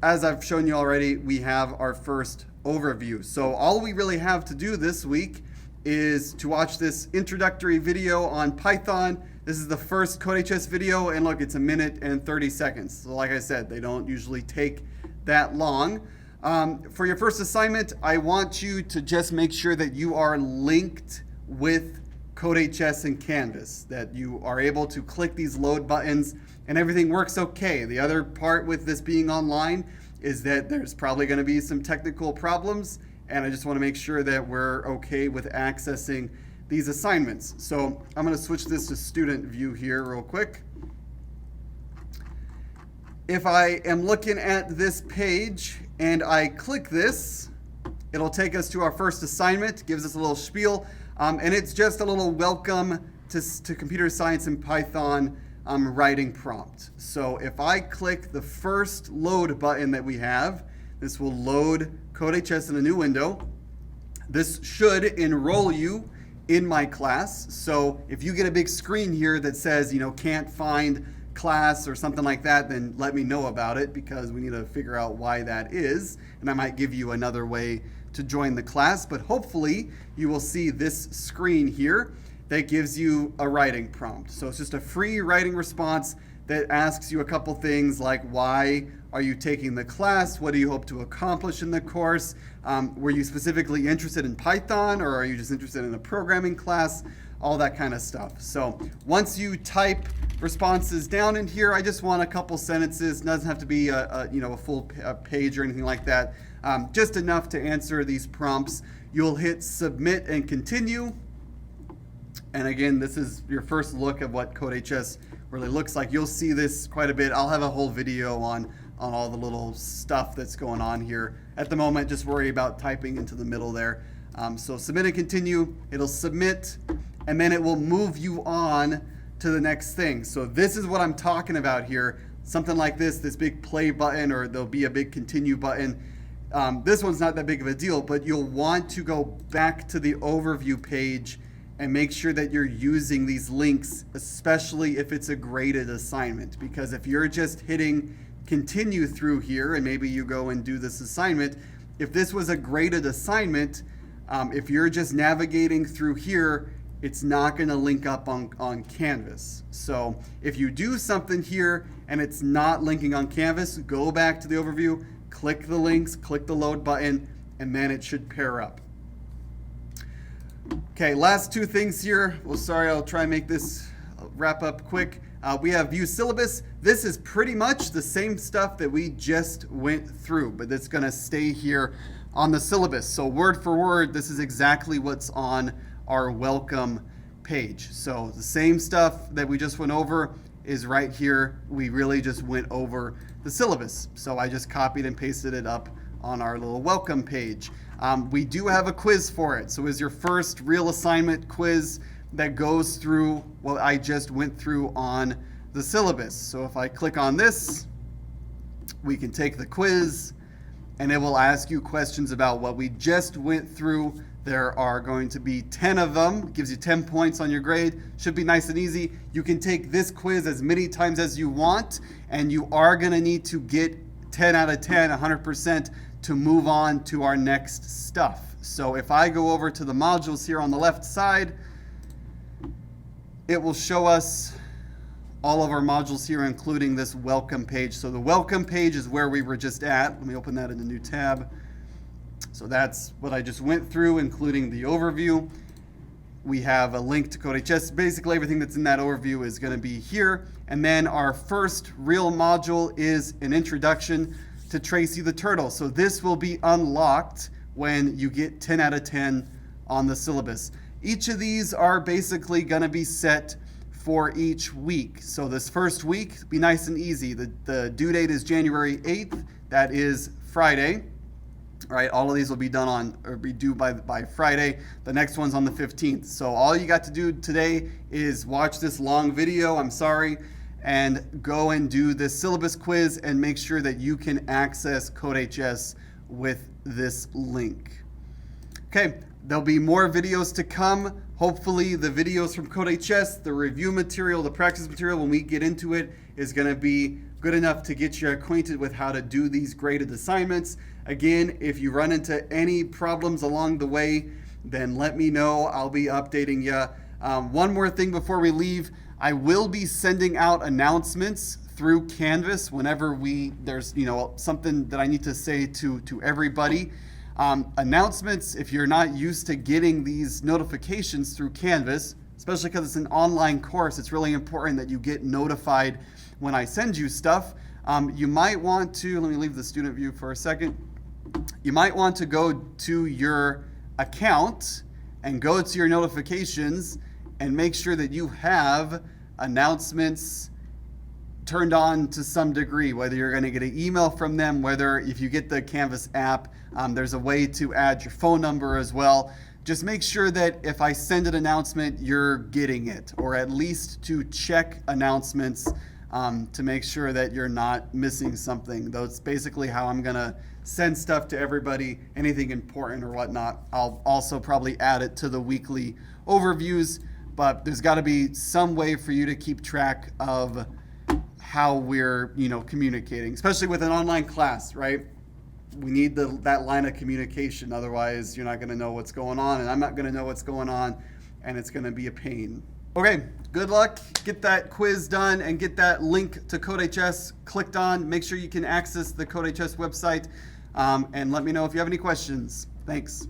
as I've shown you already, we have our first overview. So all we really have to do this week is to watch this introductory video on Python. This is the first CodeHS video, and look, it's 1:30. So like I said, they don't usually take that long. For your first assignment, I want you to just make sure that you are linked with CodeHS and Canvas, that you are able to click these load buttons and everything works okay. The other part with this being online is that there's probably going to be some technical problems, and I just want to make sure that we're okay with accessing these assignments. So I'm going to switch this to student view here real quick. If I am looking at this page and I click this, it'll take us to our first assignment, gives us a little spiel, and it's just a little welcome to computer science in Python writing prompt. So if I click the first load button that we have, this will load CodeHS in a new window. This should enroll you in my class. So if you get a big screen here that says, can't find class or something like that, then let me know about it, because we need to figure out why that is, and I might give you another way to join the class. But hopefully you will see this screen here that gives you a writing prompt. So it's just a free writing response that asks you a couple things like, why are you taking the class? What do you hope to accomplish in the course? Were you specifically interested in Python, or are you just interested in a programming class? All that kind of stuff. So once you type responses down in here, I just want a couple sentences. It doesn't have to be a full page or anything like that. Just enough to answer these prompts. You'll hit submit and continue. And again, this is your first look at what CodeHS really looks like. You'll see this quite a bit. I'll have a whole video on all the little stuff that's going on here. At the moment, just worry about typing into the middle there. So submit and continue. It'll submit, and then it will move you on to the next thing. So this is what I'm talking about here. Something like this big play button, or there'll be a big continue button. This one's not that big of a deal, but you'll want to go back to the overview page and make sure that you're using these links, especially if it's a graded assignment. Because if you're just hitting continue through here, and maybe you go and do this assignment, if this was a graded assignment, if you're just navigating through here, it's not going to link up on Canvas. So if you do something here and it's not linking on Canvas, go back to the overview, click the links, click the load button, and then it should pair up. Okay, last two things here. Well, sorry, I'll try and make this wrap up quick. We have view syllabus. This is pretty much the same stuff that we just went through, but it's going to stay here on the syllabus. So word for word, this is exactly what's on our welcome page. So the same stuff that we just went over is right here. We really just went over the syllabus. So I just copied and pasted it up on our little welcome page. We do have a quiz for it. So it's your first real assignment quiz that goes through what I just went through on the syllabus. So if I click on this, we can take the quiz, and it will ask you questions about what we just went through. There are going to be 10 of them. It gives you 10 points on your grade. Should be nice and easy. You can take this quiz as many times as you want, and you are going to need to get 10 out of 10, 100%, to move on to our next stuff. So if I go over to the modules here on the left side, it will show us all of our modules here, including this welcome page. So the welcome page is where we were just at. Let me open that in a new tab. So that's what I just went through, including the overview. We have a link to CodeHS. Basically, everything that's in that overview is going to be here. And then our first real module is an introduction to Tracy the Turtle. So this will be unlocked when you get 10 out of 10 on the syllabus. Each of these are basically going to be set for each week. So this first week, be nice and easy. The due date is January 8th. That is Friday. All right, all of these will be done on, or be due by Friday. The next one's on the 15th. So all you got to do today is watch this long video, and go and do this syllabus quiz and make sure that you can access CodeHS with this link. Okay, there'll be more videos to come. Hopefully the videos from CodeHS, the review material, the practice material, when we get into it, is going to be good enough to get you acquainted with how to do these graded assignments. Again, if you run into any problems along the way, then let me know. I'll be updating you. One more thing before we leave, I will be sending out announcements through Canvas whenever there's something that I need to say to everybody. Announcements, if you're not used to getting these notifications through Canvas, especially because it's an online course, it's really important that you get notified when I send you stuff. You might want to, let me leave the student view for a second. You might want to go to your account and go to your notifications and make sure that you have announcements turned on to some degree, whether you're going to get an email from them, whether if you get the Canvas app, there's a way to add your phone number as well. Just make sure that if I send an announcement, you're getting it, or at least to check announcements to make sure that you're not missing something. That's basically how I'm gonna send stuff to everybody, anything important or whatnot. I'll also probably add it to the weekly overviews, but there's gotta be some way for you to keep track of how we're communicating, especially with an online class, right? We need that line of communication. Otherwise, you're not going to know what's going on, and I'm not going to know what's going on, and it's going to be a pain. Okay, good luck. Get that quiz done and get that link to CodeHS clicked on. Make sure you can access the CodeHS website, and let me know if you have any questions. Thanks.